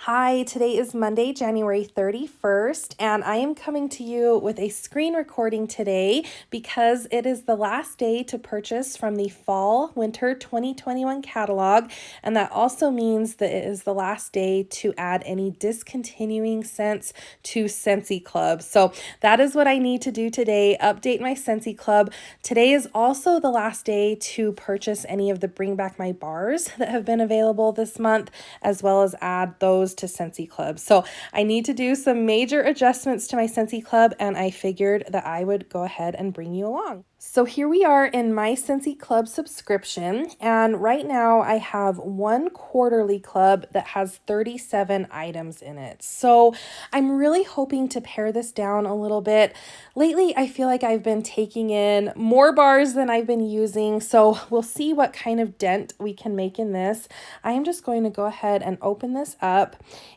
Hi, today is Monday, January 31st, and I am coming to you with a screen recording today because it is the last day to purchase from the Fall Winter 2021 catalog, and that also means that it is the last day to add any discontinuing scents to Scentsy Club. So that is what I need to do today, update my Scentsy Club. Today is also the last day to purchase any of the Bring Back My bars that have been available this month, as well as add those to Scentsy Club. So I need to do some major adjustments to my Scentsy Club, and I figured that I would go ahead and bring you along. So here we are in my Scentsy Club subscription, and right now I have one quarterly club that has 37 items in it. So I'm really hoping to pare this down a little bit. Lately, I feel like I've been taking in more bars than I've been using, so we'll see what kind of dent we can make in this. I am just going to go ahead and open this up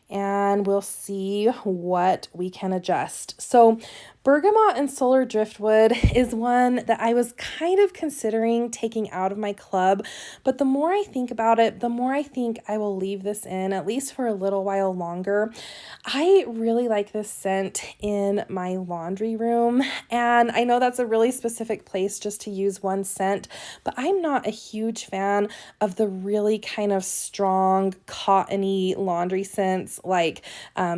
and we'll see what we can adjust. So bergamot and solar driftwood is one that I was kind of considering taking out of my club, but the more I think about it, the more I think I will leave this in, at least for a little while longer. I really like this scent in my laundry room, and I know that's a really specific place just to use one scent, but I'm not a huge fan of the really kind of strong cottony laundry scents like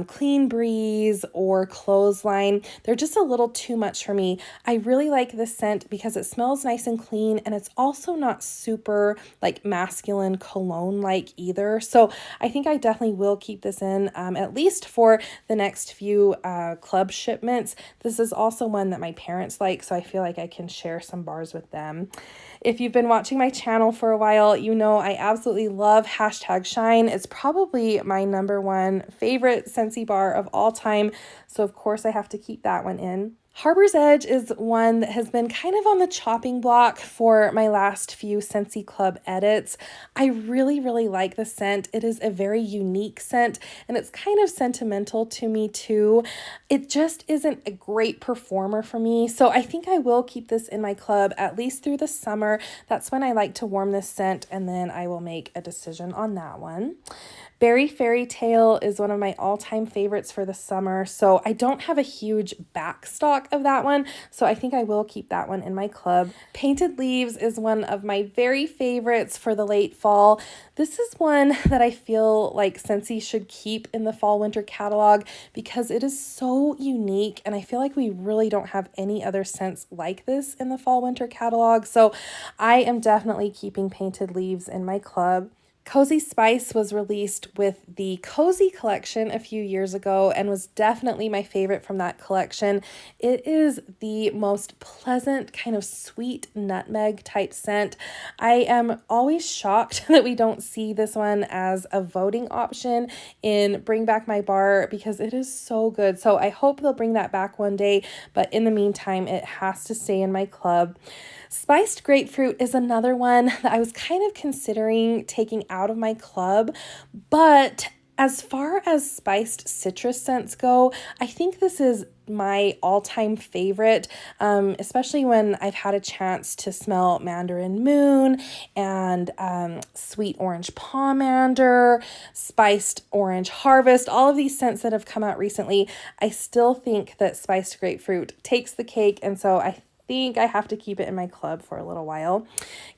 Clean Breeze or Clothesline. They're just a little too much for me. I really like this scent because it smells nice and clean, and it's also not super like masculine cologne like either. So I think I definitely will keep this in at least for the next few club shipments. This is also one that my parents like, so I feel like I can share some bars with them. If you've been watching my channel for a while, you know I absolutely love #Shine. It's probably my number one favorite Scentsy bar of all time, so of course I have to keep that one in. Harbor's Edge is one that has been kind of on the chopping block for my last few Scentsy Club edits. I really, really like the scent. It is a very unique scent, and it's kind of sentimental to me too. It just isn't a great performer for me, so I think I will keep this in my club at least through the summer. That's when I like to warm this scent, and then I will make a decision on that one. Berry Fairy Tale is one of my all-time favorites for the summer, so I don't have a huge backstock of that one, so I think I will keep that one in my club. Painted Leaves is one of my very favorites for the late fall. This is one that I feel like Scentsy should keep in the fall-winter catalog because it is so unique, and I feel like we really don't have any other scents like this in the fall-winter catalog, so I am definitely keeping Painted Leaves in my club. Cozy Spice was released with the Cozy collection a few years ago and was definitely my favorite from that collection. It is the most pleasant kind of sweet nutmeg type scent. I am always shocked that we don't see this one as a voting option in Bring Back My Bar because it is so good. So I hope they'll bring that back one day, but in the meantime, it has to stay in my club. Spiced Grapefruit is another one that I was kind of considering taking out of my club, but as far as spiced citrus scents go, I think this is my all-time favorite, especially when I've had a chance to smell Mandarin Moon and Sweet Orange Pomander, Spiced Orange Harvest, all of these scents that have come out recently. I still think that Spiced Grapefruit takes the cake, and so I think I have to keep it in my club for a little while.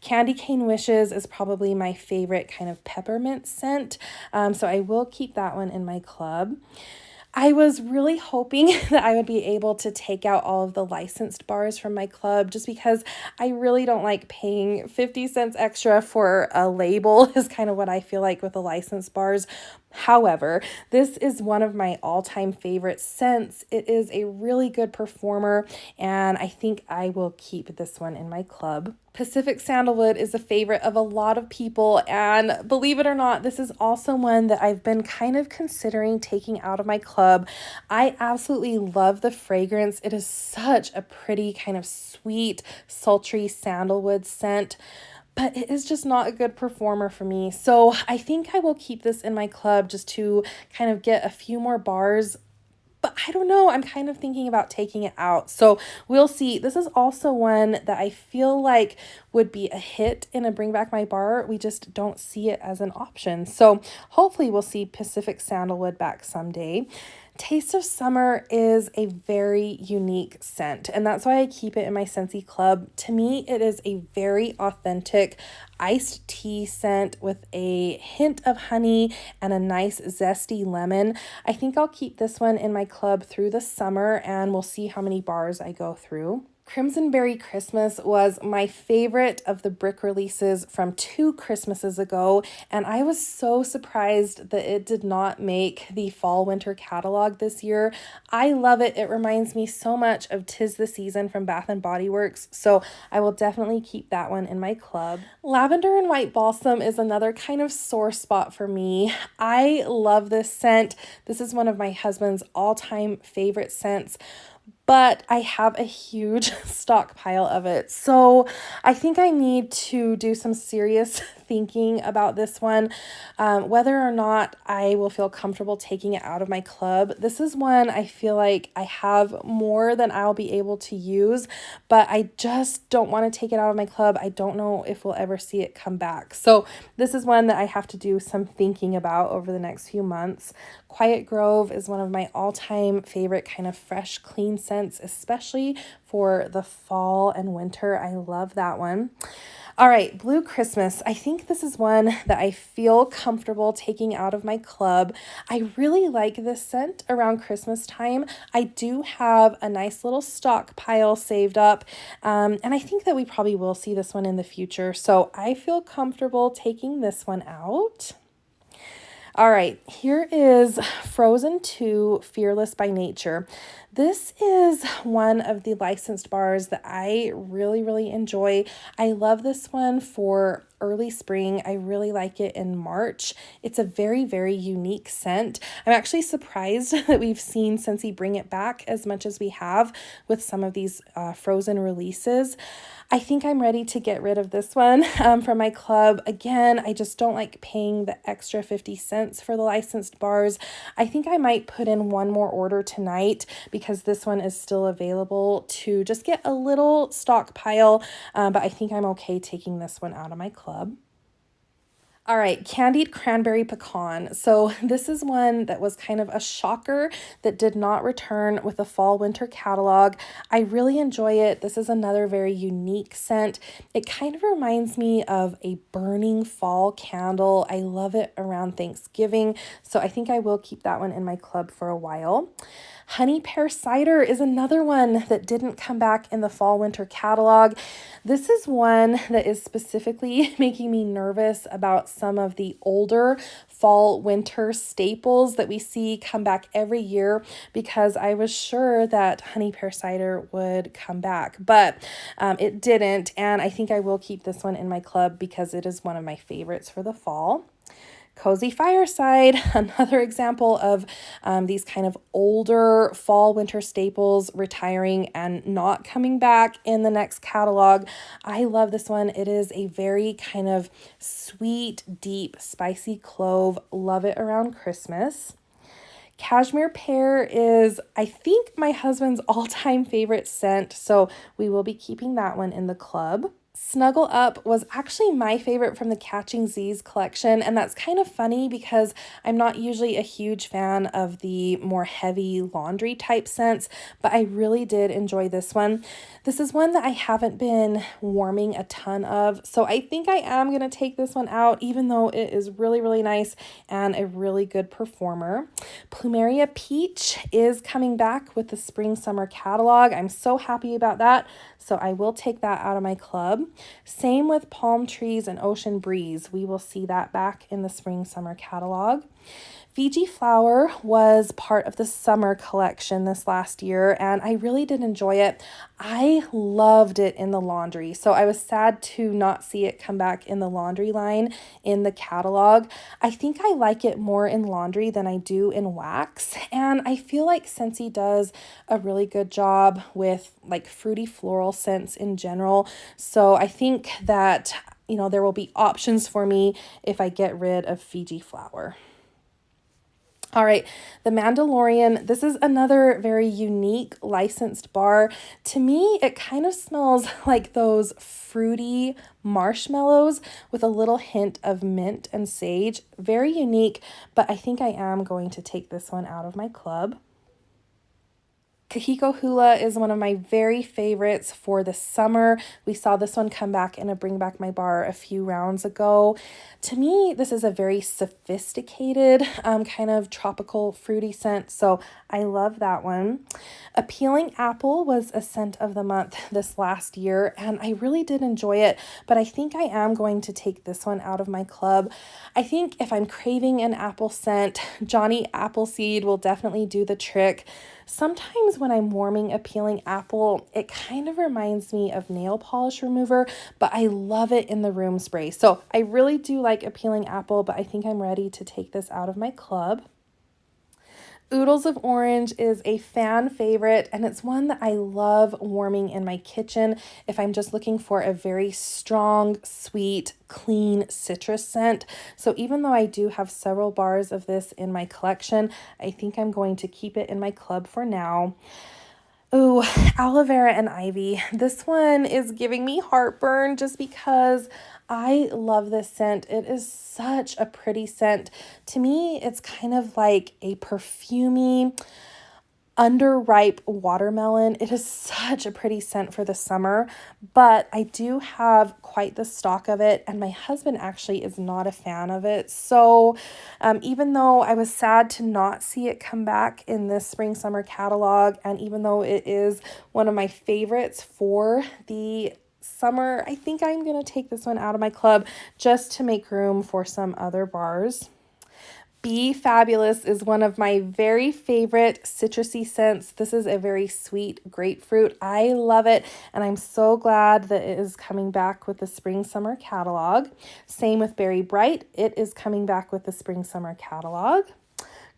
Candy Cane Wishes is probably my favorite kind of peppermint scent, so I will keep that one in my club. I was really hoping that I would be able to take out all of the licensed bars from my club just because I really don't like paying 50 cents extra for a label is kind of what I feel like with the licensed bars. However, this is one of my all-time favorite scents. It is a really good performer, and I think I will keep this one in my club. Pacific Sandalwood is a favorite of a lot of people, and believe it or not, this is also one that I've been kind of considering taking out of my club. I absolutely love the fragrance. It is such a pretty kind of sweet, sultry sandalwood scent, but it is just not a good performer for me. So I think I will keep this in my club just to kind of get a few more bars. But I don't know, I'm kind of thinking about taking it out. So we'll see. This is also one that I feel like would be a hit in a Bring Back My Bar. We just don't see it as an option. So hopefully we'll see Pacific Sandalwood back someday. Taste of Summer is a very unique scent, and that's why I keep it in my Scentsy Club. To me, it is a very authentic iced tea scent with a hint of honey and a nice zesty lemon. I think I'll keep this one in my club through the summer, and we'll see how many bars I go through. Crimson Berry Christmas was my favorite of the brick releases from 2 Christmases ago, and I was so surprised that it did not make the fall winter catalog this year. I love it. It reminds me so much of 'Tis the Season from Bath and Body Works, so I will definitely keep that one in my club. Lavender and White Balsam is another kind of sore spot for me. I love this scent. This is one of my husband's all-time favorite scents, but I have a huge stockpile of it. So I think I need to do some serious thinking about this one, whether or not I will feel comfortable taking it out of my club. This is one I feel like I have more than I'll be able to use, but I just don't want to take it out of my club. I don't know if we'll ever see it come back. So this is one that I have to do some thinking about over the next few months. Quiet Grove is one of my all-time favorite kind of fresh, clean scents, especially for the fall and winter. I love that one. All right, Blue Christmas. I think this is one that I feel comfortable taking out of my club. I really like this scent around Christmas time. I do have a nice little stockpile saved up, and I think that we probably will see this one in the future. So I feel comfortable taking this one out. All right, here is Frozen 2 Fearless by Nature. This is one of the licensed bars that I really enjoy. I love this one for early spring. I really like it in March. It's a very unique scent. I'm actually surprised that we've seen Scentsy bring it back as much as we have with some of these Frozen releases. I think I'm ready to get rid of this one from my club. Again, I just don't like paying the extra 50 cents for the licensed bars. I think I might put in one more order tonight because this one is still available to just get a little stockpile, but I think I'm okay taking this one out of my club. All right, Candied Cranberry Pecan. So this is one that was kind of a shocker that did not return with the fall winter catalog. I really enjoy it. This is another very unique scent. It kind of reminds me of a burning fall candle. I love it around Thanksgiving, so I think I will keep that one in my club for a while. Honey Pear Cider is another one that didn't come back in the fall winter catalog. This is one that is specifically making me nervous about some of the older fall winter staples that we see come back every year, because I was sure that Honey Pear Cider would come back, but it didn't, and I think I will keep this one in my club because it is one of my favorites for the fall. Cozy Fireside, another example of these kind of older fall winter staples retiring and not coming back in the next catalog. I love this one. It is a very kind of sweet, deep, spicy clove. Love it around Christmas. Cashmere Pear is, I think, my husband's all-time favorite scent, so we will be keeping that one in the club. Snuggle Up was actually my favorite from the Catching Z's collection, and that's kind of funny because I'm not usually a huge fan of the more heavy laundry type scents, but I really did enjoy this one. This is one that I haven't been warming a ton of, so I think I am going to take this one out, even though it is really nice and a really good performer. Plumeria Peach is coming back with the spring summer catalog. I'm so happy about that, so I will take that out of my club. Same with Palm Trees and Ocean Breeze. We will see that back in the spring summer catalog. Fiji Flower was part of the summer collection this last year, and I really did enjoy it. I loved it in the laundry, so I was sad to not see it come back in the laundry line in the catalog. I think I like it more in laundry than I do in wax, and I feel like Scentsy does a really good job with like fruity floral scents in general, so I think that, you know, there will be options for me if I get rid of Fiji Flower. All right, the Mandalorian. This is another very unique licensed bar. To me, it kind of smells like those fruity marshmallows with a little hint of mint and sage. Very unique, but I think I am going to take this one out of my club. Kahiko Hula is one of my very favorites for the summer. We saw this one come back in a Bring Back My Bar a few rounds ago. To me, this is a very sophisticated kind of tropical fruity scent, so I love that one. Appealing Apple was a scent of the month this last year, and I really did enjoy it, but I think I am going to take this one out of my club. I think if I'm craving an apple scent, Johnny Appleseed will definitely do the trick. Sometimes when I'm warming a peeling apple, it kind of reminds me of nail polish remover, but I love it in the room spray. So I really do like a peeling apple, but I think I'm ready to take this out of my club. Oodles of Orange is a fan favorite, and it's one that I love warming in my kitchen if I'm just looking for a very strong, sweet, clean citrus scent. So even though I do have several bars of this in my collection, I think I'm going to keep it in my club for now. Oh, aloe vera and ivy. This one is giving me heartburn just because I love this scent. It is such a pretty scent. To me, it's kind of like a perfumey, underripe watermelon. It is such a pretty scent for the summer, but I do have quite the stock of it, and my husband actually is not a fan of it. So even though I was sad to not see it come back in this spring summer catalog, and even though it is one of my favorites for the summer, I think I'm going to take this one out of my club just to make room for some other bars. Be Fabulous is one of my very favorite citrusy scents. This is a very sweet grapefruit. I love it, and I'm so glad that it is coming back with the spring summer catalog. Same with Berry Bright. It is coming back with the spring summer catalog.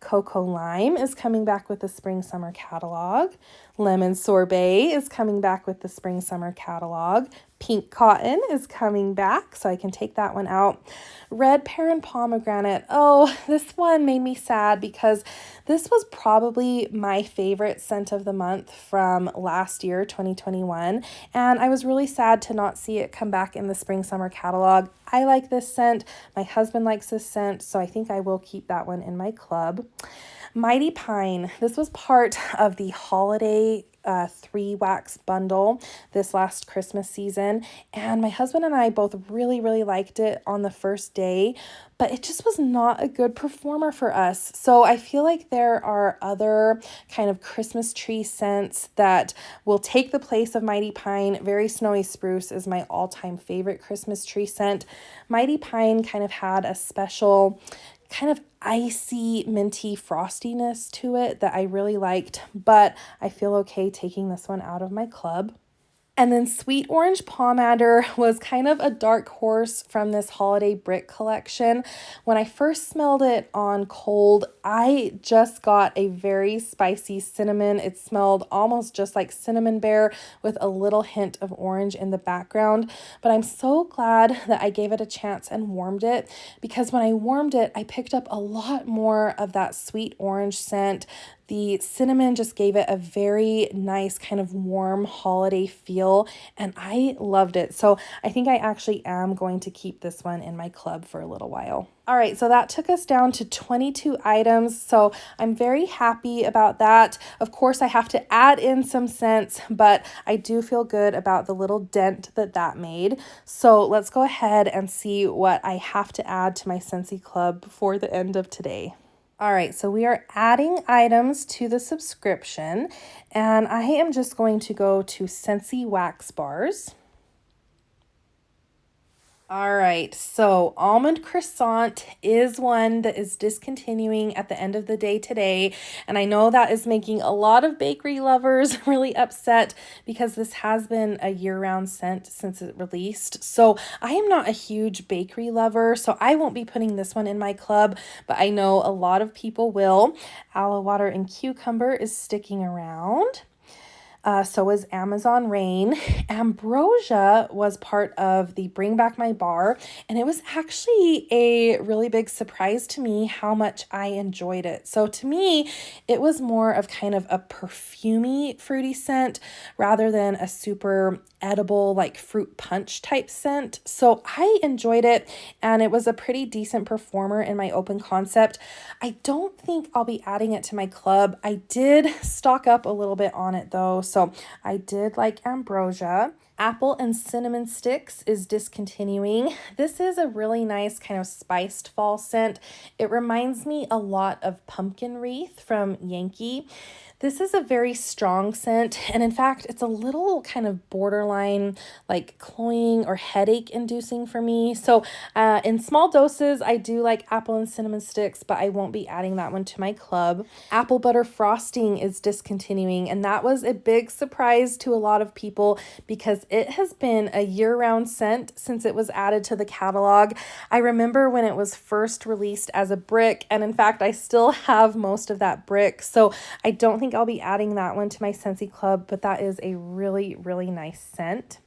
Cocoa Lime is coming back with the spring summer catalog. Lemon Sorbet is coming back with the spring summer catalog. Pink Cotton is coming back, so I can take that one out. Red Pear and Pomegranate. Oh, this one made me sad because this was probably my favorite scent of the month from last year, 2021, and I was really sad to not see it come back in the spring summer catalog. I like this scent. My husband likes this scent, so I think I will keep that one in my club. Mighty Pine. This was part of the holiday 3-wax bundle this last Christmas season, and my husband and I both really liked it on the first day, but it just was not a good performer for us. So I feel like there are other kind of Christmas tree scents that will take the place of Mighty Pine. Very Snowy Spruce is my all-time favorite Christmas tree scent. Mighty Pine kind of had a special kind of icy, minty frostiness to it that I really liked, but I feel okay taking this one out of my club. And then Sweet Orange Pomander was kind of a dark horse from this holiday brick collection. When I first smelled it on cold, I just got a very spicy cinnamon. It smelled almost just like cinnamon bear with a little hint of orange in the background. But I'm so glad that I gave it a chance and warmed it, because when I warmed it, I picked up a lot more of that sweet orange scent. The cinnamon just gave it a very nice kind of warm holiday feel, and I loved it. So I think I actually am going to keep this one in my club for a little while. All right, so that took us down to 22 items, so I'm very happy about that. Of course, I have to add in some scents, but I do feel good about the little dent that made. So let's go ahead and see what I have to add to my Scentsy Club before the end of today. All right, so we are adding items to the subscription, and I am just going to go to Scentsy Wax Bars. All right, so Almond Croissant is one that is discontinuing at the end of the day today, and I know that is making a lot of bakery lovers really upset because this has been a year-round scent since it released. So I am not a huge bakery lover, so I won't be putting this one in my club, but I know a lot of people will. Aloe Water and Cucumber is sticking around. So is Amazon Rain. Ambrosia was part of the Bring Back My Bar, and it was actually a really big surprise to me how much I enjoyed it. So to me, it was more of kind of a perfumey fruity scent rather than a super edible like fruit punch type scent. So I enjoyed it, and it was a pretty decent performer in my open concept. I don't think I'll be adding it to my club. I did stock up a little bit on it though, so I did like Ambrosia. Apple and Cinnamon Sticks is discontinuing. This is a really nice kind of spiced fall scent. It reminds me a lot of Pumpkin Wreath from Yankee. This is a very strong scent, and in fact, it's a little kind of borderline like cloying or headache inducing for me. So in small doses, I do like Apple and Cinnamon Sticks, but I won't be adding that one to my club. Apple Butter Frosting is discontinuing, and that was a big surprise to a lot of people because it has been a year-round scent since it was added to the catalog. I remember when it was first released as a brick, and in fact, I still have most of that brick, so I don't think I'll be adding that one to my Scentsy Club, but that is a really, really nice scent.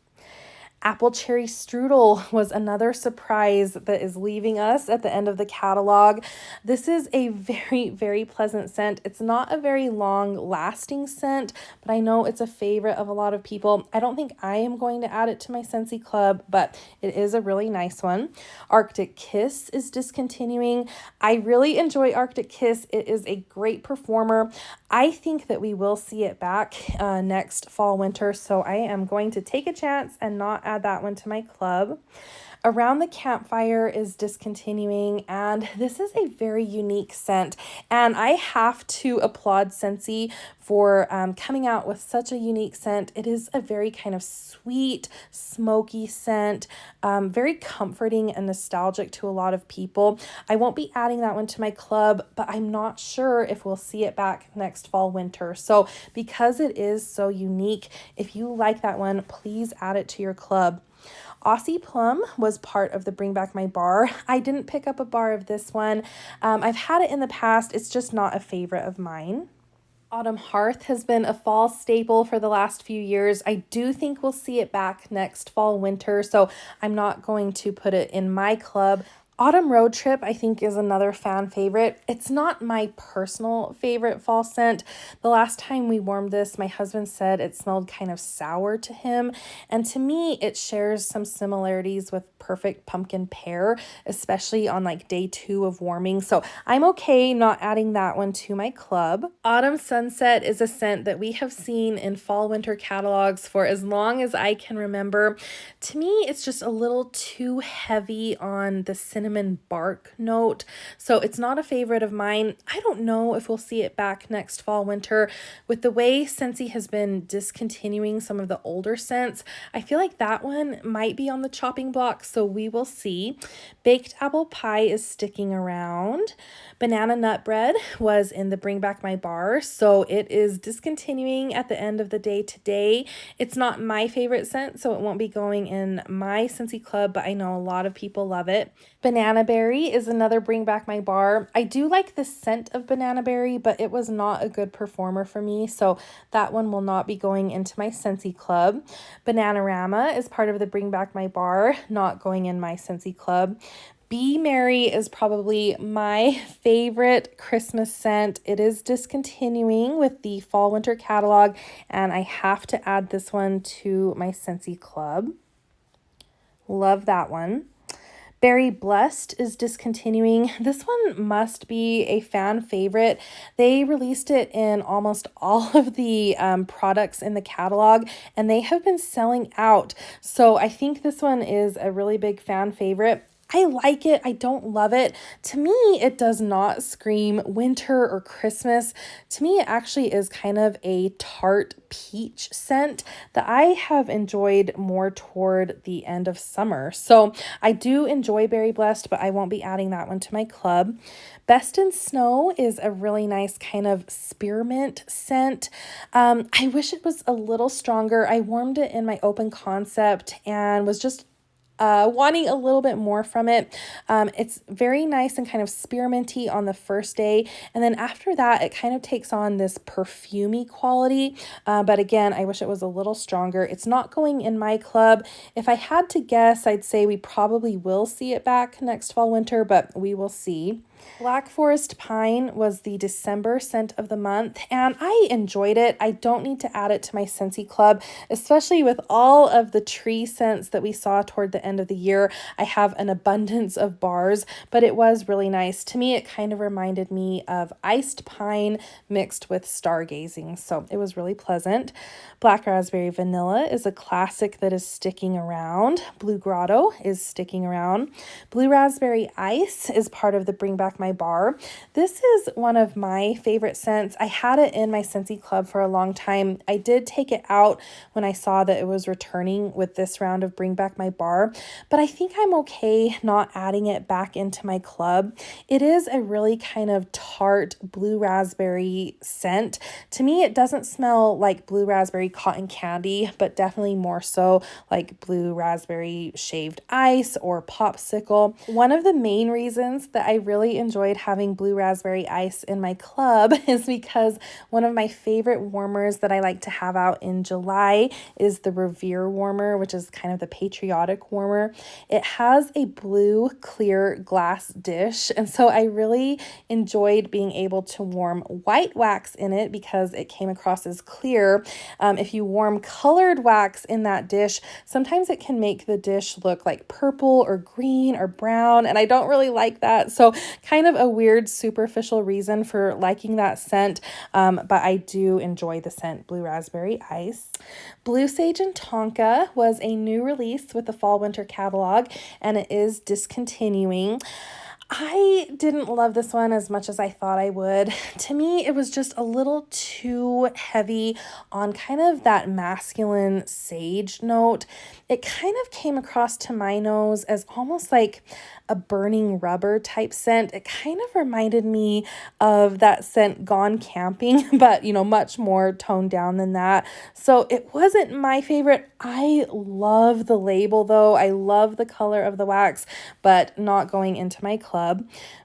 Apple Cherry Strudel was another surprise that is leaving us at the end of the catalog. This is a very, very pleasant scent. It's not a very long lasting scent, but I know it's a favorite of a lot of people. I don't think I am going to add it to my Scentsy Club, but it is a really nice one. Arctic Kiss is discontinuing. I really enjoy Arctic Kiss. It is a great performer. I think that we will see it back next fall, winter, so I am going to take a chance and not add that one to my club. Around the Campfire is discontinuing, and this is a very unique scent, and I have to applaud Scentsy for coming out with such a unique scent. It is a very kind of sweet, smoky scent, very comforting and nostalgic to a lot of people. I won't be adding that one to my club, but I'm not sure if we'll see it back next fall, winter. So because it is so unique, if you like that one, please add it to your club. Aussie Plum was part of the Bring Back My Bar. I didn't pick up a bar of this one. I've had it in the past. It's just not a favorite of mine. Autumn Hearth has been a fall staple for the last few years. I do think we'll see it back next fall, winter, so I'm not going to put it in my club. Autumn Road Trip, I think, is another fan favorite. It's not my personal favorite fall scent. The last time we warmed this, my husband said it smelled kind of sour to him. And to me, it shares some similarities with Perfect Pumpkin Pear, especially on like day 2 of warming. So I'm okay not adding that one to my club. Autumn Sunset is a scent that we have seen in fall winter catalogs for as long as I can remember. To me, it's just a little too heavy on the cinnamon bark note, so it's not a favorite of mine. I don't know if we'll see it back next fall, winter. With the way Scentsy has been discontinuing some of the older scents, I feel like that one might be on the chopping block, so we will see. Baked Apple Pie is sticking around. Banana Nut Bread was in the Bring Back My Bar, so it is discontinuing at the end of the day today. It's not my favorite scent, so it won't be going in my Scentsy Club, but I know a lot of people love it. Banana Berry is another Bring Back My Bar. I do like the scent of Banana Berry, but it was not a good performer for me, so that one will not be going into my Scentsy Club. Bananarama is part of the Bring Back My Bar, not going in my Scentsy Club. Be Merry is probably my favorite Christmas scent. It is discontinuing with the fall winter catalog, and I have to add this one to my Scentsy Club. Love that one. Berry Blessed is discontinuing. This one must be a fan favorite. They released it in almost all of the products in the catalog, and they have been selling out. So I think this one is a really big fan favorite. I like it. I don't love it. To me, it does not scream winter or Christmas. To me, it actually is kind of a tart peach scent that I have enjoyed more toward the end of summer. So I do enjoy Berry Blessed, but I won't be adding that one to my club. Best in Snow is a really nice kind of spearmint scent. I wish it was a little stronger. I warmed it in my open concept and was just wanting a little bit more from it. It's very nice and kind of spearminty on the first day, and then after that it kind of takes on this perfumey quality, but again, I wish it was a little stronger. It's not going in my club. If I had to guess, I'd say we probably will see it back next fall winter, but we will see. Black Forest Pine was the December scent of the month, and I enjoyed it. I don't need to add it to my Scentsy Club, especially with all of the tree scents that we saw toward the end of the year. I have an abundance of bars, but it was really nice. To me, it kind of reminded me of iced pine mixed with stargazing, so it was really pleasant. Black Raspberry Vanilla is a classic that is sticking around. Blue Grotto is sticking around. Blue Raspberry Ice is part of the Bring Back My Bar. This is one of my favorite scents. I had it in my Scentsy Club for a long time. I did take it out when I saw that it was returning with this round of Bring Back My Bar, but I think I'm okay not adding it back into my club. It is a really kind of tart blue raspberry scent. To me, it doesn't smell like blue raspberry cotton candy, but definitely more so like blue raspberry shaved ice or popsicle. One of the main reasons that I really enjoyed having blue raspberry ice in my club is because one of my favorite warmers that I like to have out in July is the Revere warmer, which is kind of the patriotic warmer. It has a blue clear glass dish, and so I really enjoyed being able to warm white wax in it because it came across as clear. If you warm colored wax in that dish, sometimes it can make the dish look like purple or green or brown, and I don't really like that. So kind of a weird superficial reason for liking that scent, but I do enjoy the scent Blue Raspberry Ice. Blue Sage and Tonka was a new release with the fall winter catalog, and it is discontinuing. I didn't love this one as much as I thought I would. To me, it was just a little too heavy on kind of that masculine sage note. It kind of came across to my nose as almost like a burning rubber type scent. It kind of reminded me of that scent Gone Camping, but much more toned down than that. So it wasn't my favorite. I love the label though. I love the color of the wax, but not going into my club.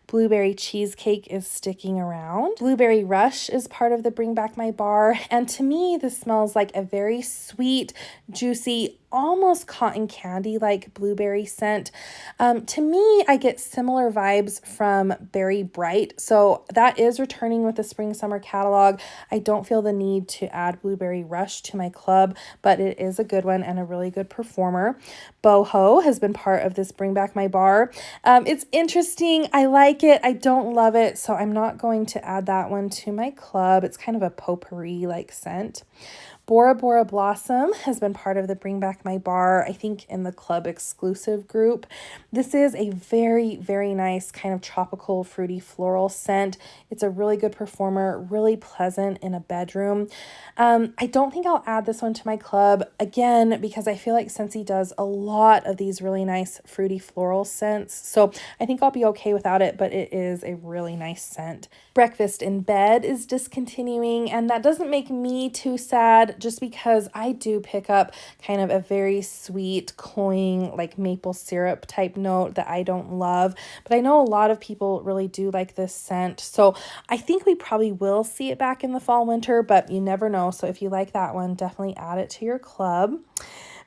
Blueberry Cheesecake is sticking around. Blueberry Rush is part of the Bring Back My Bar. And to me, this smells like a very sweet, juicy, almost cotton candy like blueberry scent. To me, I get similar vibes from Berry Bright. So that is returning with the spring summer catalog. I don't feel the need to add Blueberry Rush to my club, but it is a good one and a really good performer. Boho has been part of this Bring Back My Bar. It's interesting. I like it. I don't love it, so I'm not going to add that one to my club. It's kind of a potpourri like scent. Bora Bora Blossom has been part of the Bring Back My Bar, I think in the club exclusive group. This is a very, very nice kind of tropical fruity floral scent. It's a really good performer, really pleasant in a bedroom. I don't think I'll add this one to my club, again, because I feel like Scentsy does a lot of these really nice fruity floral scents. So I think I'll be okay without it, but it is a really nice scent. Breakfast in Bed is discontinuing, and that doesn't make me too sad, just because I do pick up kind of a very sweet, cloying, like maple syrup type note that I don't love. But I know a lot of people really do like this scent. So I think we probably will see it back in the fall winter, but you never know. So if you like that one, definitely add it to your club.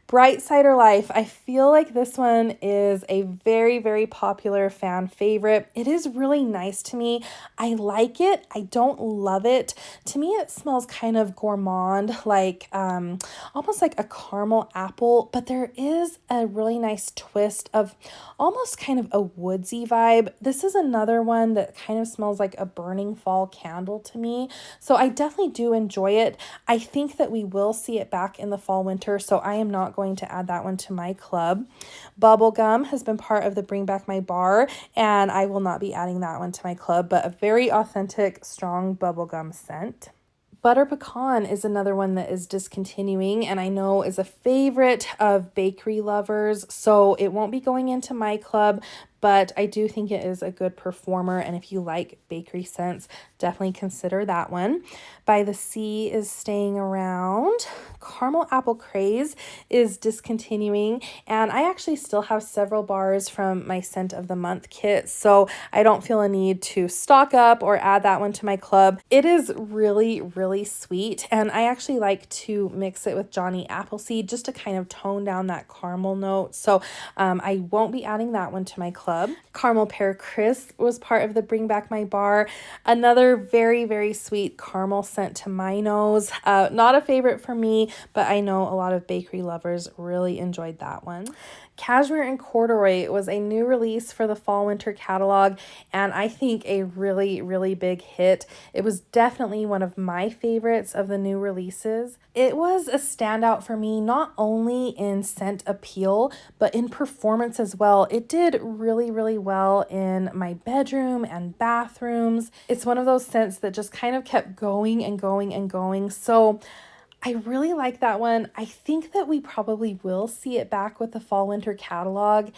Bright Cider Life. I feel like this one is a very, very popular fan favorite. It is really nice to me. I like it. I don't love it. To me, it smells kind of gourmand, like almost like a caramel apple, but there is a really nice twist of almost kind of a woodsy vibe. This is another one that kind of smells like a burning fall candle to me. So I definitely do enjoy it. I think that we will see it back in the fall winter, so I am not going to add that one to my club. Bubblegum has been part of the Bring Back My Bar, and I will not be adding that one to my club, but a very authentic, strong bubblegum scent. Butter Pecan is another one that is discontinuing, and I know is a favorite of bakery lovers, so it won't be going into my club, but I do think it is a good performer, and if you like bakery scents, definitely consider that one. By the Sea is staying around. Caramel Apple Craze is discontinuing, and I actually still have several bars from my Scent of the Month kit, so I don't feel a need to stock up or add that one to my club. It is really, really sweet, and I actually like to mix it with Johnny Appleseed just to kind of tone down that caramel note, so I won't be adding that one to my club. Caramel Pear Crisp was part of the Bring Back My Bar. Another very, very sweet caramel scent to my nose. Not a favorite for me, but I know a lot of bakery lovers really enjoyed that one. Cashmere and Corduroy was a new release for the fall winter catalog, and I think a really, really big hit. It was definitely one of my favorites of the new releases. It was a standout for me, not only in scent appeal, but in performance as well. It did really, really well in my bedroom and bathrooms. It's one of those scents that just kind of kept going and going and going. So I really like that one. I think that we probably will see it back with the fall winter catalog.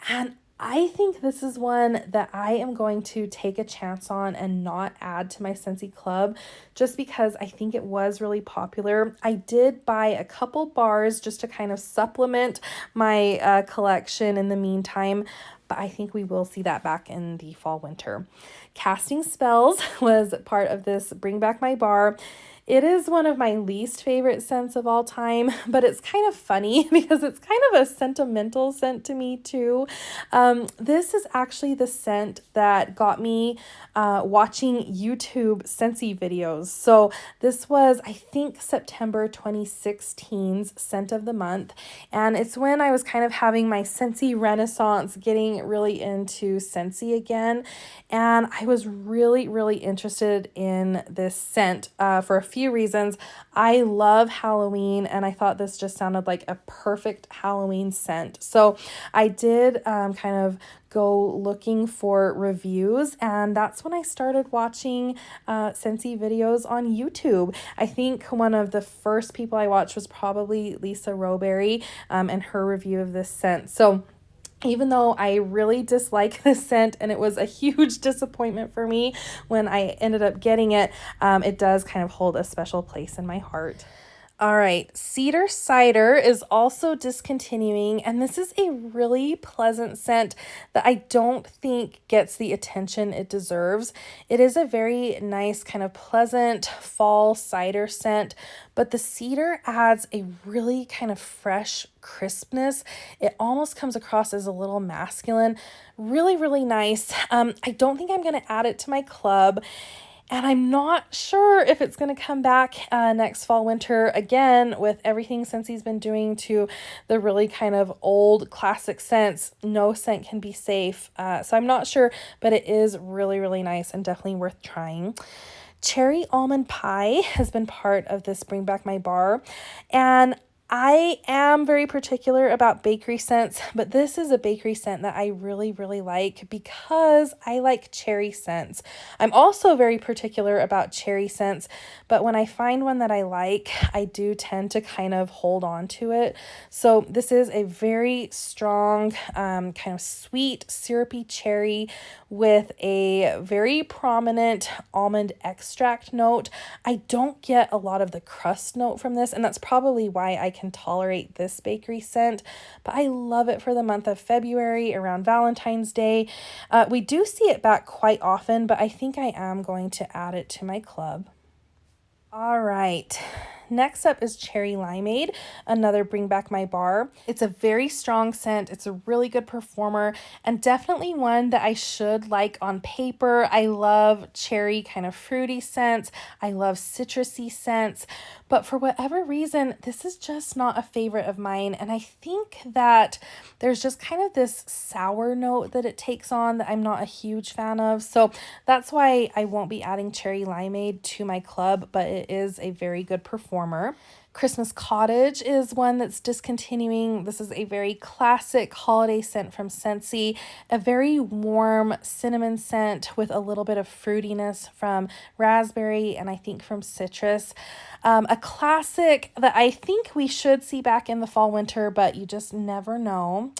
And I think this is one that I am going to take a chance on and not add to my Scentsy Club just because I think it was really popular. I did buy a couple bars just to kind of supplement my collection in the meantime, but I think we will see that back in the fall winter. Casting Spells was part of this Bring Back My Bar. It is one of my least favorite scents of all time, but it's kind of funny because it's kind of a sentimental scent to me too. This is actually the scent that got me watching YouTube Scentsy videos. So this was, I think, September 2016's Scent of the Month, and it's when I was kind of having my Scentsy renaissance, getting really into Scentsy again, and I was really, really interested in this scent for a few reasons. I love Halloween, and I thought this just sounded like a perfect Halloween scent. So I did kind of go looking for reviews, and that's when I started watching Scentsy videos on YouTube. I think one of the first people I watched was probably Lisa Rowberry and her review of this scent. So even though I really dislike this scent and it was a huge disappointment for me when I ended up getting it, it does kind of hold a special place in my heart. All right, Cedar Cider is also discontinuing, and this is a really pleasant scent that I don't think gets the attention it deserves. It is a very nice kind of pleasant fall cider scent, but the cedar adds a really kind of fresh crispness. It almost comes across as a little masculine. Really, really nice. I don't think I'm going to add it to my club. And I'm not sure if it's going to come back next fall, winter again with everything Scentsy's been doing to the really kind of old classic scents. No scent can be safe. So I'm not sure, but it is really, really nice and definitely worth trying. Cherry Almond Pie has been part of this Bring Back My Bar, and I am very particular about bakery scents, but this is a bakery scent that I really, really like because I like cherry scents. I'm also very particular about cherry scents, but when I find one that I like, I do tend to kind of hold on to it. So this is a very strong, kind of sweet, syrupy cherry with a very prominent almond extract note. I don't get a lot of the crust note from this, and that's probably why I can tolerate this bakery scent, but I love it for the month of February around Valentine's Day. We do see it back quite often, but I think I am going to add it to my club. All right. Next up is Cherry Limeade, another Bring Back My Bar. It's a very strong scent. It's a really good performer and definitely one that I should like on paper. I love cherry kind of fruity scents. I love citrusy scents, but for whatever reason, this is just not a favorite of mine. And I think that there's just kind of this sour note that it takes on that I'm not a huge fan of. So that's why I won't be adding Cherry Limeade to my club, but it is a very good performer. Christmas Cottage is one that's discontinuing. This is a very classic holiday scent from Scentsy, a very warm cinnamon scent with a little bit of fruitiness from raspberry and I think from citrus. A classic that I think we should see back in the fall winter, but you just never know.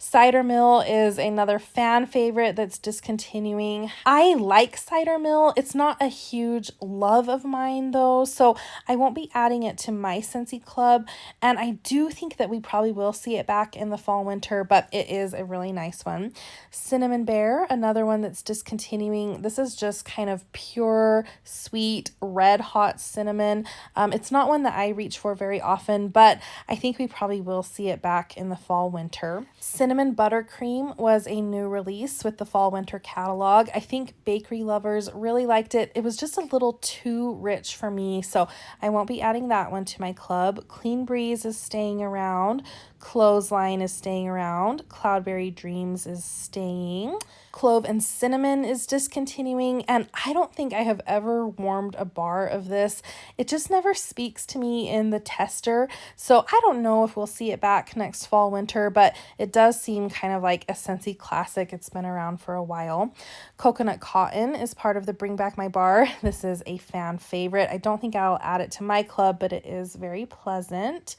Cider Mill is another fan favorite that's discontinuing. I like Cider Mill. It's not a huge love of mine though, so I won't be adding it to my Scentsy Club. And I do think that we probably will see it back in the fall winter, but it is a really nice one. Cinnamon Bear, another one that's discontinuing. This is just kind of pure, sweet, red hot cinnamon. It's not one that I reach for very often, but I think we probably will see it back in the fall winter. Cinnamon Buttercream was a new release with the fall winter catalog. I think bakery lovers really liked it. It was just a little too rich for me, so I won't be adding that one to my club. Clean Breeze is staying around. Clothesline is staying around. Cloudberry Dreams is staying. Clove and Cinnamon is discontinuing, and I don't think I have ever warmed a bar of this. It just never speaks to me in the tester, so I don't know if we'll see it back next fall winter, but it does seem kind of like a Scentsy classic. It's been around for a while. Coconut Cotton is part of the Bring Back My Bar. This is a fan favorite. I don't think I'll add it to my club, but it is very pleasant.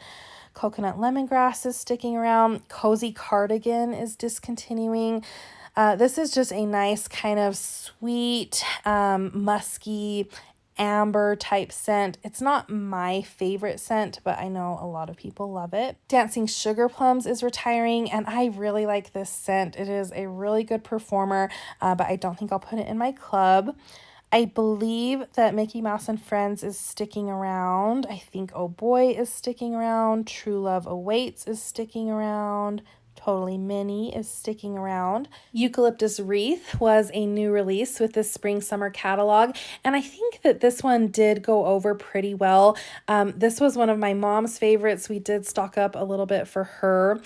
Coconut Lemongrass is sticking around. Cozy Cardigan is discontinuing. This is just a nice kind of sweet, musky, amber type scent. It's not my favorite scent, but I know a lot of people love it. Dancing Sugar Plums is retiring, and I really like this scent. It is a really good performer, but I don't think I'll put it in my club. I believe that Mickey Mouse and Friends is sticking around. I think Oh Boy is sticking around. True Love Awaits is sticking around. Totally Mini is sticking around. Eucalyptus Wreath was a new release with the spring summer catalog, and I think that this one did go over pretty well. This was one of my mom's favorites. We did stock up a little bit for her.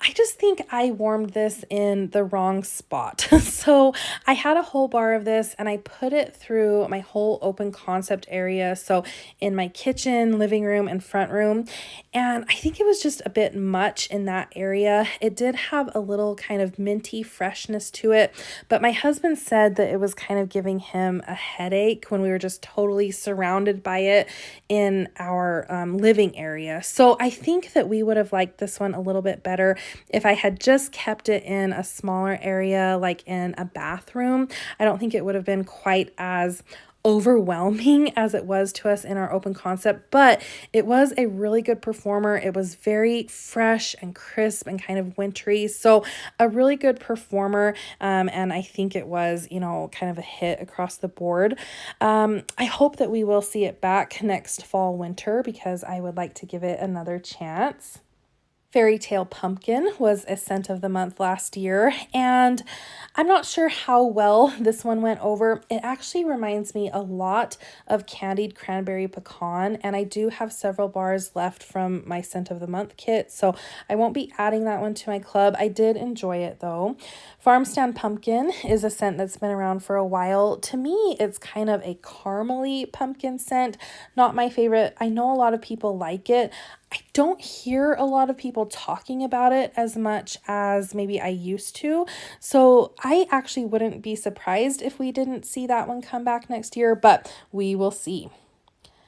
I just think I warmed this in the wrong spot. So I had a whole bar of this and I put it through my whole open concept area, so in my kitchen, living room, and front room, and I think it was just a bit much in that area. It did have a little kind of minty freshness to it, but my husband said that it was kind of giving him a headache when we were just totally surrounded by it in our living area. So I think that we would have liked this one a little bit better if I had just kept it in a smaller area, like in a bathroom. I don't think it would have been quite as overwhelming as it was to us in our open concept, but it was a really good performer. It was very fresh and crisp and kind of wintry, so a really good performer, and I think it was, you know, kind of a hit across the board. I hope that we will see it back next fall winter because I would like to give it another chance. Fairy Tale Pumpkin was a scent of the month last year, and I'm not sure how well this one went over. It actually reminds me a lot of Candied Cranberry Pecan, and I do have several bars left from my scent of the month kit, so I won't be adding that one to my club. I did enjoy it though. Farm Stand Pumpkin is a scent that's been around for a while. To me, it's kind of a caramely pumpkin scent. Not my favorite. I know a lot of people like it. I don't hear a lot of people talking about it as much as maybe I used to. So I actually wouldn't be surprised if we didn't see that one come back next year, but we will see.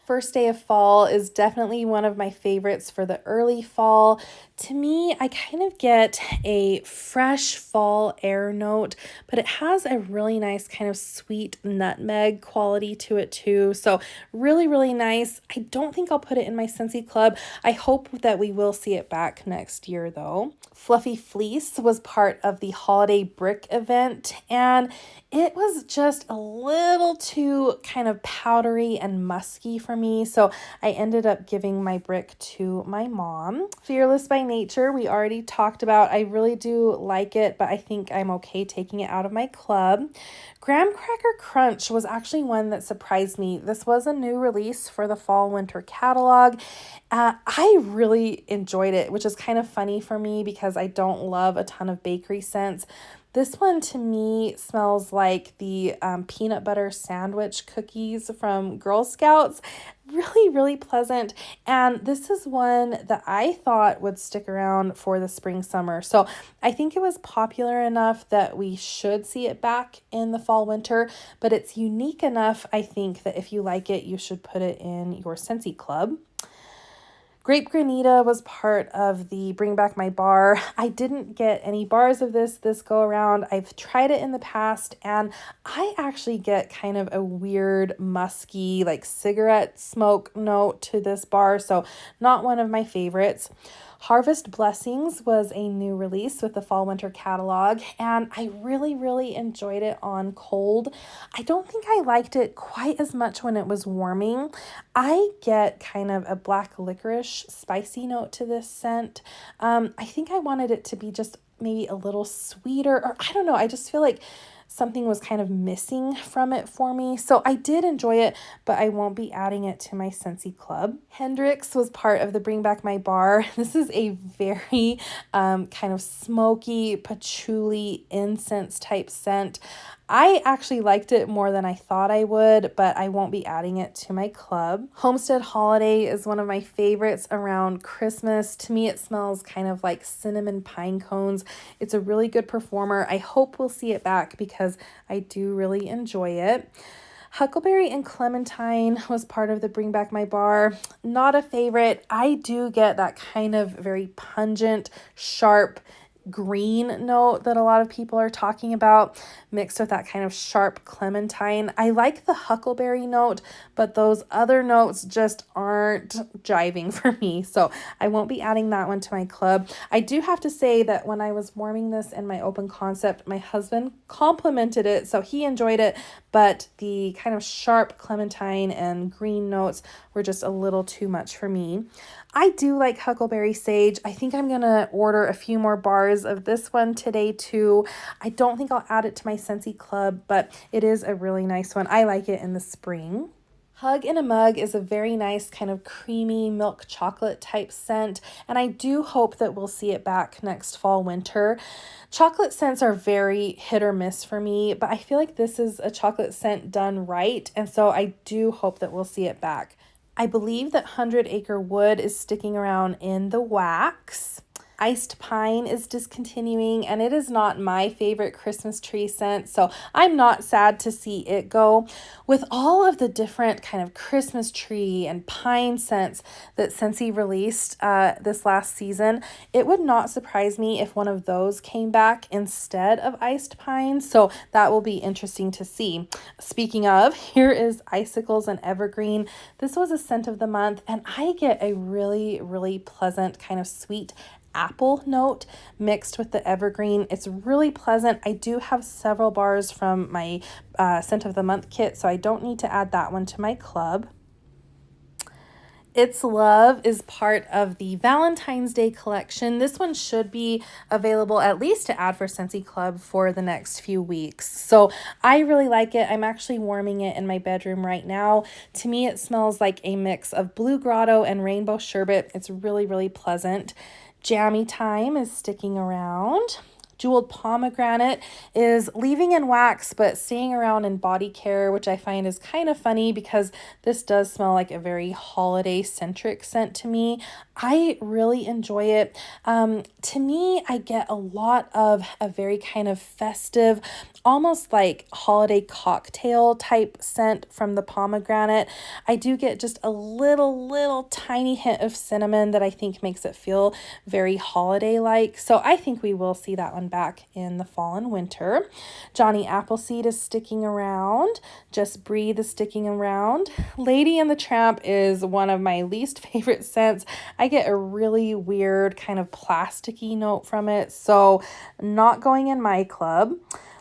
First Day of Fall is definitely one of my favorites for the early fall. To me, I kind of get a fresh fall air note, but it has a really nice kind of sweet nutmeg quality to it too. So really, really nice. I don't think I'll put it in my Scentsy Club. I hope that we will see it back next year though. Fluffy Fleece was part of the holiday brick event, and it was just a little too kind of powdery and musky for me, so I ended up giving my brick to my mom. Fearless by Nature, we already talked about. I really do like it, but I think I'm okay taking it out of my club. Graham Cracker Crunch was actually one that surprised me. This was a new release for the fall winter catalog. I really enjoyed it, which is kind of funny for me because I don't love a ton of bakery scents. This one to me smells like the peanut butter sandwich cookies from Girl Scouts. Really, really pleasant. And this is one that I thought would stick around for the spring summer. So I think it was popular enough that we should see it back in the fall winter, but it's unique enough, I think, that if you like it, you should put it in your Scentsy Club. Grape Granita was part of the Bring Back My Bar. I didn't get any bars of this go around. I've tried it in the past, and I actually get kind of a weird musky like cigarette smoke note to this bar, so not one of my favorites. Harvest Blessings was a new release with the fall winter catalog, and I really enjoyed it on cold. I don't think I liked it quite as much when it was warming. I get kind of a black licorice spicy note to this scent. I think I wanted it to be just maybe a little sweeter, or I don't know, I just feel like something was kind of missing from it for me. So I did enjoy it, but I won't be adding it to my Scentsy Club. Hendrix was part of the Bring Back My Bar. This is a very kind of smoky patchouli incense type scent. I actually liked it more than I thought I would, but I won't be adding it to my club. Homestead Holiday is one of my favorites around Christmas. To me, it smells kind of like cinnamon pine cones. It's a really good performer. I hope we'll see it back because I do really enjoy it. Huckleberry and Clementine was part of the Bring Back My Bar. Not a favorite. I do get that kind of very pungent, sharp, green note that a lot of people are talking about, mixed with that kind of sharp clementine. I like the huckleberry note, but those other notes just aren't jiving for me, so I won't be adding that one to my club. I do have to say that when I was warming this in my open concept, my husband complimented it, so he enjoyed it, but the kind of sharp clementine and green notes were just a little too much for me. I do like Huckleberry Sage. I think I'm going to order a few more bars of this one today too. I don't think I'll add it to my Scentsy Club, but it is a really nice one. I like it in the spring. Hug in a Mug is a very nice kind of creamy milk chocolate type scent, and I do hope that we'll see it back next fall winter. Chocolate scents are very hit or miss for me, but I feel like this is a chocolate scent done right, and so I do hope that we'll see it back. I believe that 100 Acre Wood is sticking around in the wax. Iced Pine is discontinuing, and it is not my favorite Christmas tree scent, so I'm not sad to see it go. With all of the different kind of Christmas tree and pine scents that Scentsy released this last season, it would not surprise me if one of those came back instead of Iced Pine, so that will be interesting to see. Speaking of, here is Icicles and Evergreen. This was a scent of the month, and I get a really pleasant kind of sweet apple note mixed with the evergreen. It's really pleasant. I do have several bars from my scent of the month kit, so I don't need to add that one to my club. It's Love is part of the Valentine's Day collection. This one should be available at least to add for Scentsy Club for the next few weeks. So I really like it. I'm actually warming it in my bedroom right now. To me, it smells like a mix of Blue Grotto and Rainbow Sherbet. It's really pleasant. Jammy Time is sticking around. Jeweled Pomegranate is leaving in wax but staying around in body care, which I find is kind of funny because this does smell like a very holiday centric scent to me. I really enjoy it. To me, I get a lot of a very kind of festive, almost like holiday cocktail type scent from the pomegranate. I do get just a little tiny hint of cinnamon that I think makes it feel very holiday-like. So I think we will see that one back in the fall and winter. Johnny Appleseed is sticking around. Just Breathe is sticking around. Lady and the Tramp is one of my least favorite scents. I get a really weird kind of plasticky note from it, so not going in my club.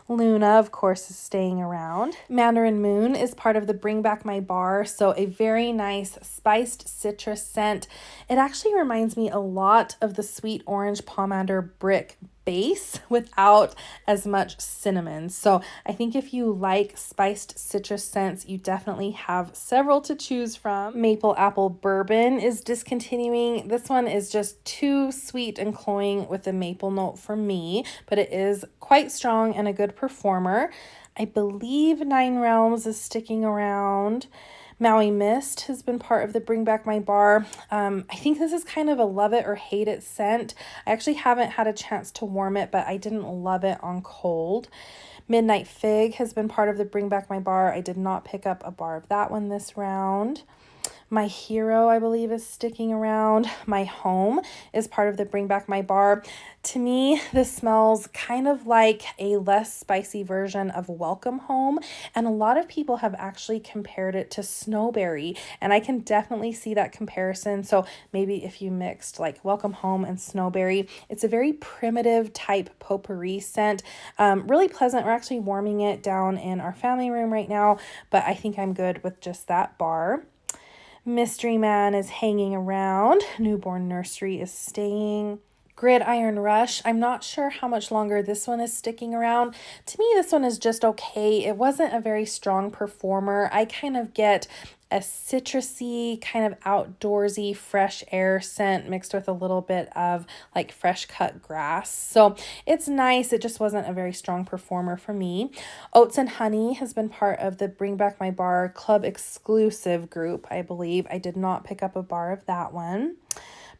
Luna, of course, is staying around. Mandarin Moon is part of the Bring Back My Bar, so a very nice spiced citrus scent. It actually reminds me a lot of the Sweet Orange Pomander Brick base without as much cinnamon. So I think if you like spiced citrus scents, you definitely have several to choose from. Maple Apple Bourbon is discontinuing. This one is just too sweet and cloying with the maple note for me, but it is quite strong and a good performer. I believe Nine Realms is sticking around. Maui Mist has been part of the Bring Back My Bar. I think this is kind of a love it or hate it scent. I actually haven't had a chance to warm it, but I didn't love it on cold. Midnight Fig has been part of the Bring Back My Bar. I did not pick up a bar of that one this round. My Hero, I believe, is sticking around. My Home is part of the Bring Back My Bar. To me, this smells kind of like a less spicy version of Welcome Home, and a lot of people have actually compared it to Snowberry, and I can definitely see that comparison. So maybe if you mixed like Welcome Home and Snowberry, it's a very primitive type potpourri scent. Really pleasant. We're actually warming it down in our family room right now, but I think I'm good with just that bar. Mystery Man is hanging around. Newborn Nursery is staying. Gridiron Rush, I'm not sure how much longer this one is sticking around. To me, this one is just okay. It wasn't a very strong performer. I kind of get a citrusy, kind of outdoorsy, fresh air scent mixed with a little bit of like fresh cut grass. So it's nice. It just wasn't a very strong performer for me. Oats and Honey has been part of the Bring Back My Bar Club exclusive group, I believe. I did not pick up a bar of that one.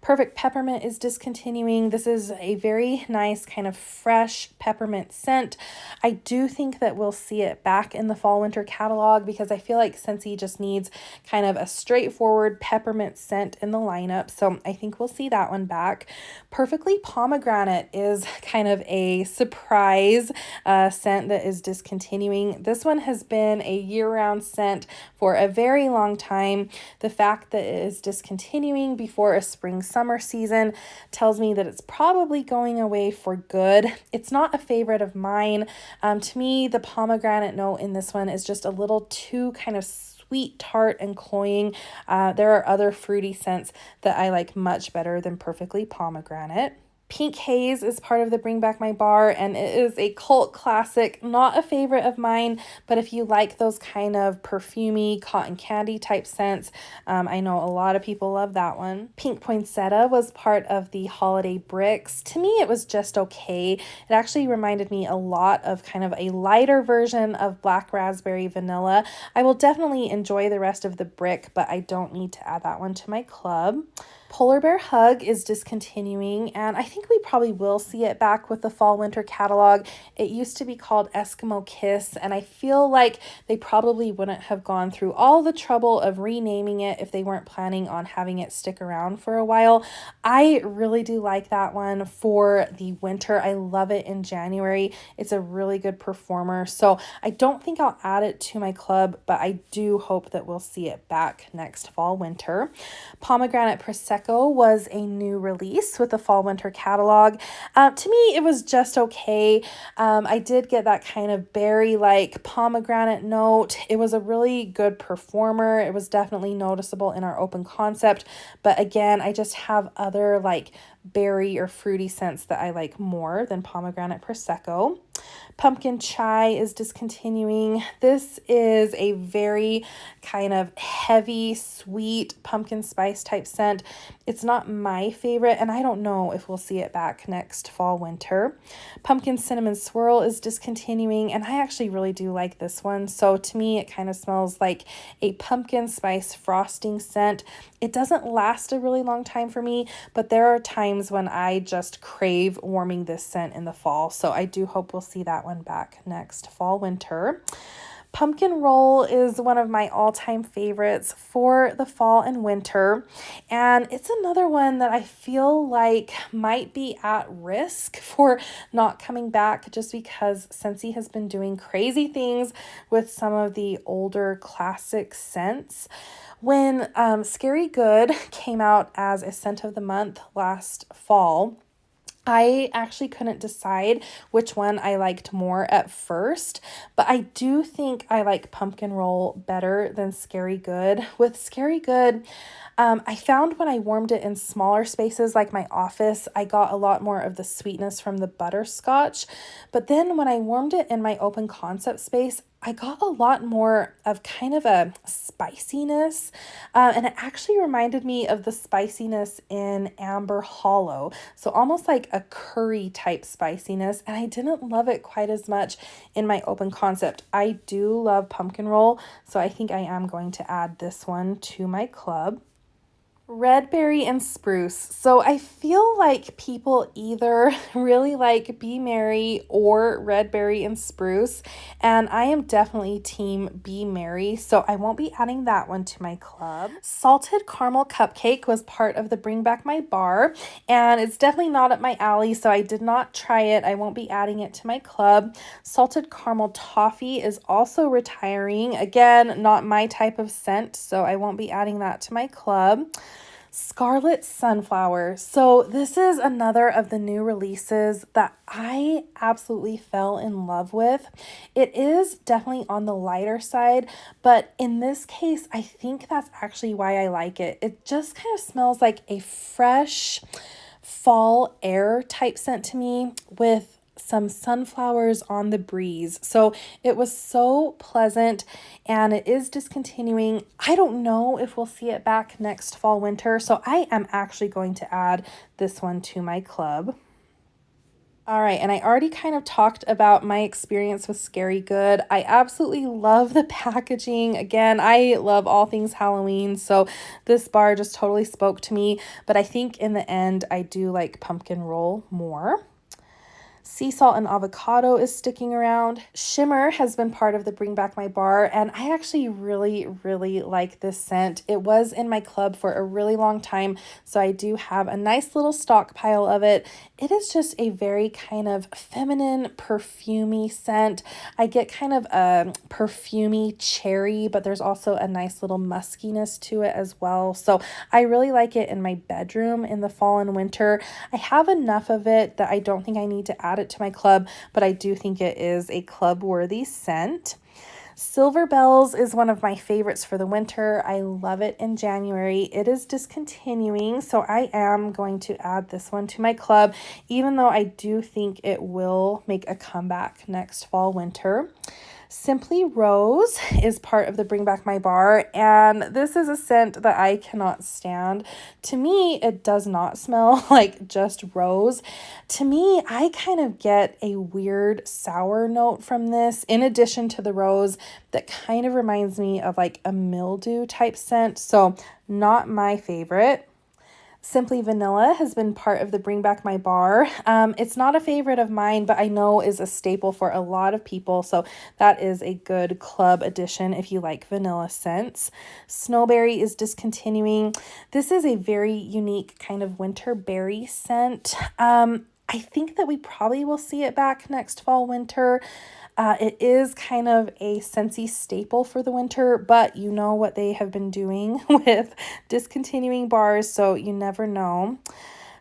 Perfect Peppermint is discontinuing. This is a very nice kind of fresh peppermint scent. I do think that we'll see it back in the fall winter catalog because I feel like Scentsy just needs kind of a straightforward peppermint scent in the lineup. So I think we'll see that one back. Perfectly Pomegranate is kind of a surprise scent that is discontinuing. This one has been a year-round scent for a very long time. The fact that it is discontinuing before a spring summer season tells me that it's probably going away for good. It's not a favorite of mine. To me, the pomegranate note in this one is just a little too kind of sweet, tart, and cloying. There are other fruity scents that I like much better than Perfectly Pomegranate. Pink Haze is part of the Bring Back My Bar, and it is a cult classic, not a favorite of mine, but if you like those kind of perfumey cotton candy type scents, I know a lot of people love that one. Pink Poinsettia was part of the Holiday Bricks. To me, it was just okay. It actually reminded me a lot of kind of a lighter version of Black Raspberry Vanilla. I will definitely enjoy the rest of the brick, but I don't need to add that one to my club. Polar Bear Hug is discontinuing, and I think we probably will see it back with the fall winter catalog. It used to be called Eskimo Kiss, and I feel like they probably wouldn't have gone through all the trouble of renaming it if they weren't planning on having it stick around for a while. I really do like that one for the winter. I love it in January. It's a really good performer, so I don't think I'll add it to my club, but I do hope that we'll see it back next fall winter. Pomegranate Prosecco was a new release with the fall winter catalog. To me, it was just okay. I did get that kind of berry like pomegranate note. It was a really good performer. It was definitely noticeable in our open concept, but again, I just have other like berry or fruity scents that I like more than Pomegranate Prosecco. Pumpkin Chai is discontinuing. This is a very kind of heavy, sweet pumpkin spice type scent. It's not my favorite, and I don't know if we'll see it back next fall, winter. Pumpkin Cinnamon Swirl is discontinuing, and I actually really do like this one. So to me, it kind of smells like a pumpkin spice frosting scent. It doesn't last a really long time for me, but there are times when I just crave warming this scent in the fall. So I do hope we'll see that one back next fall, winter. Pumpkin Roll is one of my all-time favorites for the fall and winter, and it's another one that I feel like might be at risk for not coming back just because Scentsy has been doing crazy things with some of the older classic scents. When Scary Good came out as a scent of the month last fall, I actually couldn't decide which one I liked more at first, but I do think I like Pumpkin Roll better than Scary Good. With Scary Good, I found when I warmed it in smaller spaces like my office, I got a lot more of the sweetness from the butterscotch, but then when I warmed it in my open concept space, I got a lot more of kind of a spiciness, and it actually reminded me of the spiciness in Amber Hollow, so almost like a curry type spiciness, and I didn't love it quite as much in my open concept. I do love Pumpkin Roll, so I think I am going to add this one to my club. Red berry and spruce. So I feel like people either really like Be Merry or red berry and spruce, and I am definitely team Be Merry, so I won't be adding that one to my club. Salted caramel cupcake was part of the Bring Back My Bar, and it's definitely not up my alley, so I did not try it. I won't be adding it to my club. Salted caramel toffee is also retiring. Again, not my type of scent, so I won't be adding that to my club. Scarlet Sunflower. So this is another of the new releases that I absolutely fell in love with. It is definitely on the lighter side, but in this case, I think that's actually why I like it. It just kind of smells like a fresh fall air type scent to me with some sunflowers on the breeze. So it was so pleasant, and it is discontinuing. I don't know if we'll see it back next fall winter, so I am actually going to add this one to my club. All right, and I already kind of talked about my experience with Scary Good. I absolutely love the packaging. Again, I love all things Halloween, so this bar just totally spoke to me, but I think in the end I do like pumpkin roll more. Sea salt and avocado is sticking around. Shimmer has been part of the Bring Back My Bar, and I actually really like this scent. It was in my club for a really long time, so I do have a nice little stockpile of it. It is just a very kind of feminine, perfumey scent. I get kind of a perfumey cherry, but there's also a nice little muskiness to it as well. So I really like it in my bedroom in the fall and winter. I have enough of it that I don't think I need to add it to my club, but I do think it is a club worthy scent. Silver Bells is one of my favorites for the winter. I love it in January. It is discontinuing, so I am going to add this one to my club, even though I do think it will make a comeback next fall winter. Simply Rose is part of the Bring Back My Bar, and this is a scent that I cannot stand. To me, it does not smell like just rose. To me, I kind of get a weird sour note from this, in addition to the rose, that kind of reminds me of like a mildew type scent, so not my favorite. Simply Vanilla has been part of the Bring Back My Bar. It's not a favorite of mine, but I know is a staple for a lot of people, so that is a good club addition if you like vanilla scents. Snowberry is discontinuing. This is a very unique kind of winter berry scent. I think that we probably will see it back next fall winter. It is kind of a Scentsy staple for the winter, but you know what they have been doing with discontinuing bars, so you never know.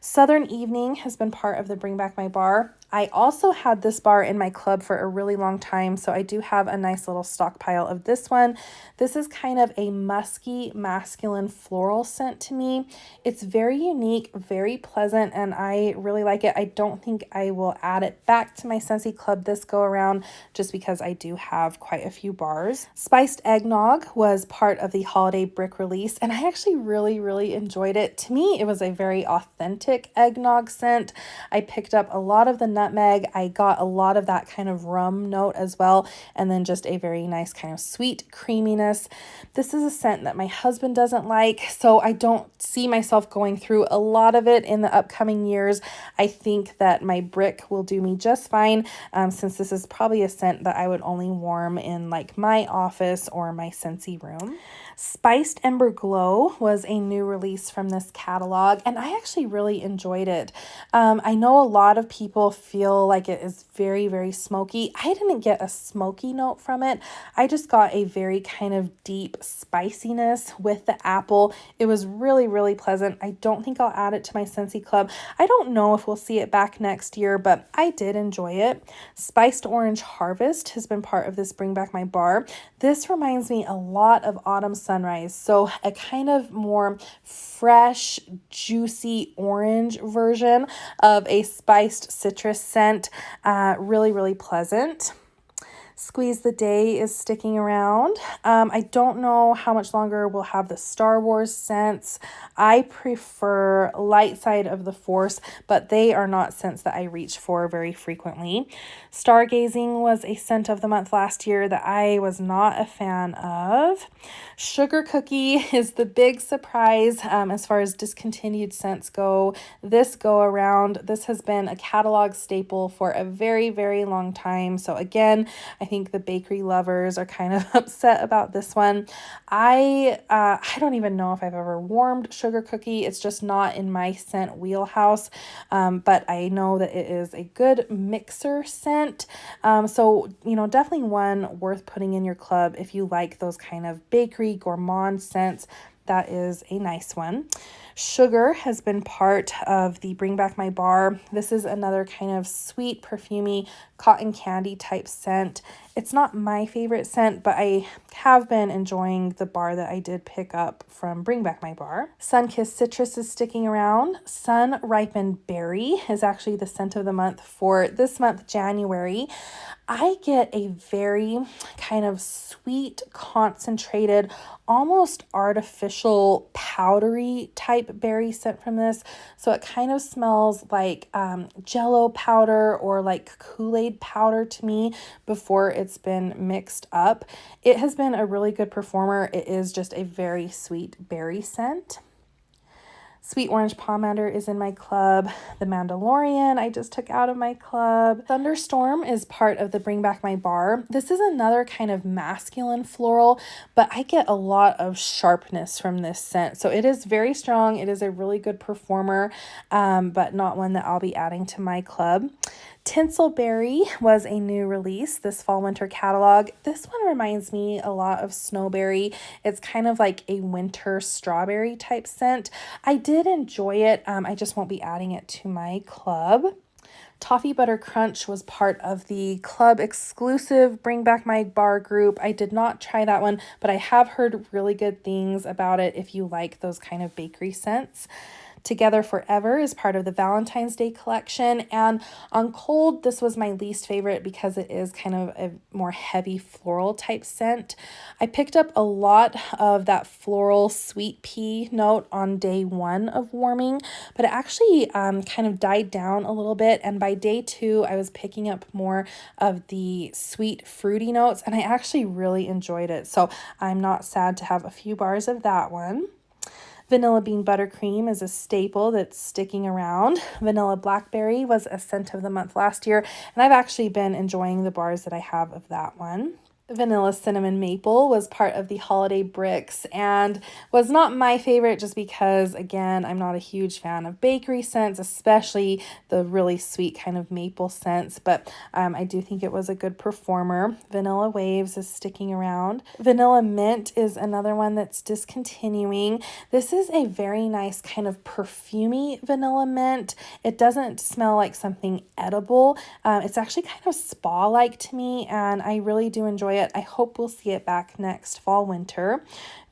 Southern Evening has been part of the Bring Back My Bar. I also had this bar in my club for a really long time, so I do have a nice little stockpile of this one. This is kind of a musky, masculine floral scent to me. It's very unique, very pleasant, and I really like it. I don't think I will add it back to my Scentsy Club this go around, just because I do have quite a few bars. Spiced Eggnog was part of the Holiday Brick release, and I actually really enjoyed it. To me, it was a very authentic eggnog scent. I picked up a lot of the nutmeg. I got a lot of that kind of rum note as well, and then just a very nice kind of sweet creaminess. This is a scent that my husband doesn't like, so I don't see myself going through a lot of it in the upcoming years. I think that my brick will do me just fine, since this is probably a scent that I would only warm in like my office or my Scentsy room. Spiced Ember Glow was a new release from this catalog, and I actually really enjoyed it. I know a lot of people feel like it is very smoky. I didn't get a smoky note from it. I just got a very kind of deep spiciness with the apple. It was really pleasant. I don't think I'll add it to my Scentsy Club. I don't know if we'll see it back next year, but I did enjoy it. Spiced Orange Harvest has been part of this Bring Back My Bar. This reminds me a lot of Autumn Sunrise, so a kind of more fresh, juicy orange version of a spiced citrus scent. Really pleasant. Squeeze the Day is sticking around. I don't know how much longer we'll have the Star Wars scents. I prefer Light Side of the Force, but they are not scents that I reach for very frequently. Stargazing was a scent of the month last year that I was not a fan of. Sugar Cookie is the big surprise as far as discontinued scents go. This go around, this has been a catalog staple for a very, very long time. So again, I think the bakery lovers are kind of upset about this one. I don't even know if I've ever warmed Sugar Cookie. It's just not in my scent wheelhouse, but I know that it is a good mixer scent. So, definitely one worth putting in your club if you like those kind of bakery gourmand scents. That is a nice one. Sugar has been part of the Bring Back My Bar. This is another kind of sweet, perfumey, cotton candy type scent. It's not my favorite scent, but I have been enjoying the bar that I did pick up from Bring Back My Bar. Sunkissed Citrus is sticking around. Sun Ripened Berry is actually the scent of the month for this month, January. I get a very kind of sweet, concentrated, almost artificial, powdery type berry scent from this. So it kind of smells like Jell-O powder or like Kool-Aid powder to me before it's been mixed up. It has been a really good performer. It is just a very sweet berry scent. Sweet Orange Pomander is in my club. The Mandalorian I just took out of my club. Thunderstorm is part of the Bring Back My Bar. This is another kind of masculine floral, but I get a lot of sharpness from this scent. So it is very strong. It is a really good performer, but not one that I'll be adding to my club. Tinselberry was a new release this fall winter catalog. This one reminds me a lot of Snowberry. It's kind of like a winter strawberry type scent. I did enjoy it. I just won't be adding it to my club. Toffee Butter Crunch was part of the club exclusive Bring Back My Bar group. I did not try that one, but I have heard really good things about it if you like those kind of bakery scents. Together Forever is part of the Valentine's Day collection, and on cold, this was my least favorite because it is kind of a more heavy floral type scent. I picked up a lot of that floral sweet pea note on day 1 of warming, but it actually kind of died down a little bit, and by day 2, I was picking up more of the sweet fruity notes, and I actually really enjoyed it, so I'm not sad to have a few bars of that one. Vanilla Bean Buttercream is a staple that's sticking around. Vanilla Blackberry was a scent of the month last year, and I've actually been enjoying the bars that I have of that one. Vanilla Cinnamon Maple was part of the Holiday Bricks and was not my favorite just because, again, I'm not a huge fan of bakery scents, especially the really sweet kind of maple scents, but I do think it was a good performer. Vanilla Waves is sticking around. Vanilla Mint is another one that's discontinuing. This is a very nice kind of perfumey vanilla mint. It doesn't smell like something edible. It's actually kind of spa-like to me, and I really do enjoy it. I hope we'll see it back next fall winter.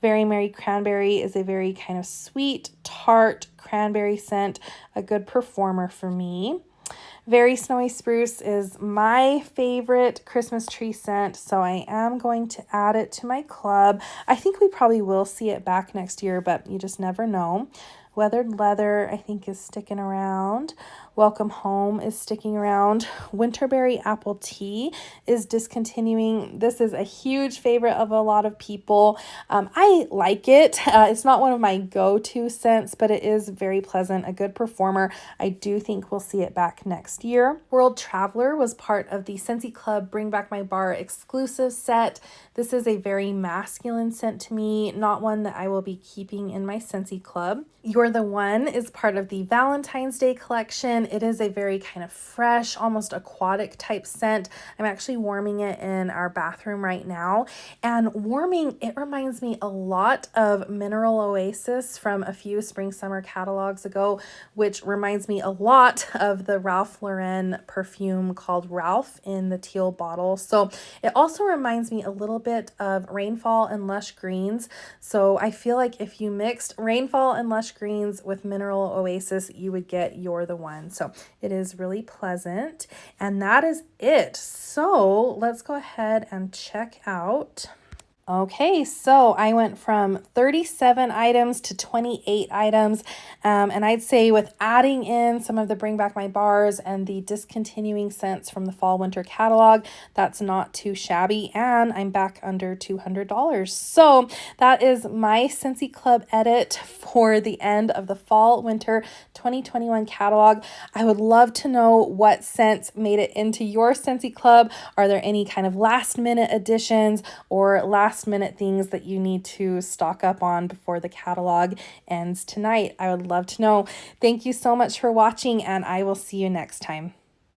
Very Merry Cranberry is a very kind of sweet, tart cranberry scent, a good performer for me. Very Snowy Spruce is my favorite Christmas tree scent, so I am going to add it to my club. I think we probably will see it back next year, but you just never know. Weathered Leather, I think, is sticking around. Welcome Home is sticking around. Winterberry Apple Tea is discontinuing. This is a huge favorite of a lot of people. I like it. It's not one of my go-to scents, but it is very pleasant, a good performer. I do think we'll see it back next year. World Traveler was part of the Scentsy Club Bring Back My Bar exclusive set. This is a very masculine scent to me, not one that I will be keeping in my Scentsy Club. You're the One is part of the Valentine's Day collection. It is a very kind of fresh, almost aquatic type scent. I'm actually warming it in our bathroom right now. And warming, it reminds me a lot of Mineral Oasis from a few spring summer catalogs ago, which reminds me a lot of the Ralph Lauren perfume called Ralph in the teal bottle. So it also reminds me a little bit of Rainfall and Lush Greens. So I feel like if you mixed Rainfall and Lush Greens with Mineral Oasis, you would get You're the One. So it is really pleasant. And that is it. So let's go ahead and check out. Okay, so I went from 37 items to 28 items, and I'd say with adding in some of the Bring Back My Bars and the Discontinuing scents from the Fall Winter catalog, that's not too shabby, and I'm back under $200. So that is my Scentsy Club edit for the end of the Fall Winter 2021 catalog. I would love to know what scents made it into your Scentsy Club. Are there any kind of last minute additions or last minute things that you need to stock up on before the catalog ends tonight? I would love to know. Thank you so much for watching, and I will see you next time.